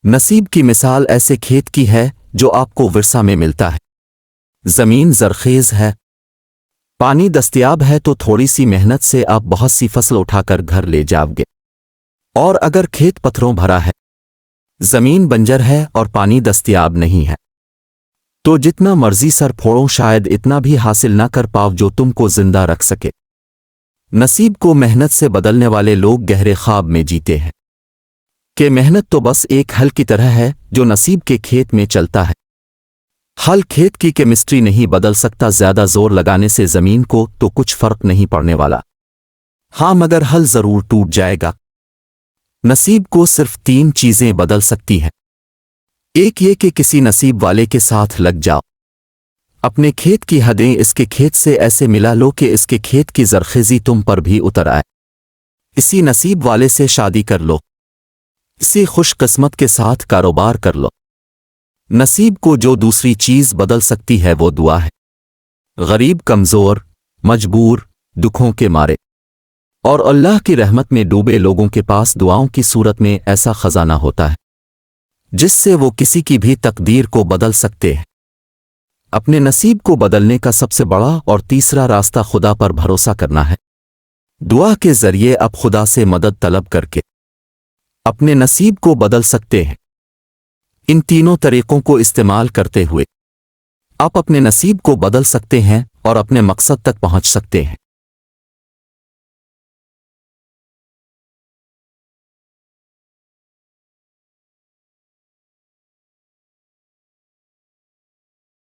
نصیب کی مثال ایسے کھیت کی ہے جو آپ کو ورثہ میں ملتا ہے۔ زمین زرخیز ہے، پانی دستیاب ہے تو تھوڑی سی محنت سے آپ بہت سی فصل اٹھا کر گھر لے جاؤ گے۔ اور اگر کھیت پتھروں بھرا ہے، زمین بنجر ہے اور پانی دستیاب نہیں ہے، تو جتنا مرضی سر پھوڑو شاید اتنا بھی حاصل نہ کر پاؤ جو تم کو زندہ رکھ سکے۔ نصیب کو محنت سے بدلنے والے لوگ گہرے خواب میں جیتے ہیں کہ محنت تو بس ایک ہل کی طرح ہے جو نصیب کے کھیت میں چلتا ہے۔ ہل کھیت کی کیمسٹری نہیں بدل سکتا، زیادہ زور لگانے سے زمین کو تو کچھ فرق نہیں پڑنے والا، ہاں مگر ہل ضرور ٹوٹ جائے گا۔ نصیب کو صرف 3 چیزیں بدل سکتی ہیں۔ ایک یہ کہ کسی نصیب والے کے ساتھ لگ جاؤ، اپنے کھیت کی حدیں اس کے کھیت سے ایسے ملا لو کہ اس کے کھیت کی زرخیزی تم پر بھی اتر آئے۔ اسی نصیب والے سے شادی کر لو، اسی خوش قسمت کے ساتھ کاروبار کر لو۔ نصیب کو جو دوسری چیز بدل سکتی ہے وہ دعا ہے۔ غریب، کمزور، مجبور، دکھوں کے مارے اور اللہ کی رحمت میں ڈوبے لوگوں کے پاس دعاؤں کی صورت میں ایسا خزانہ ہوتا ہے جس سے وہ کسی کی بھی تقدیر کو بدل سکتے ہیں۔ اپنے نصیب کو بدلنے کا سب سے بڑا اور تیسرا راستہ خدا پر بھروسہ کرنا ہے۔ دعا کے ذریعے آپ خدا سے مدد طلب کر کے اپنے نصیب کو بدل سکتے ہیں۔ ان تینوں طریقوں کو استعمال کرتے ہوئے آپ اپنے نصیب کو بدل سکتے ہیں اور اپنے مقصد تک پہنچ سکتے ہیں۔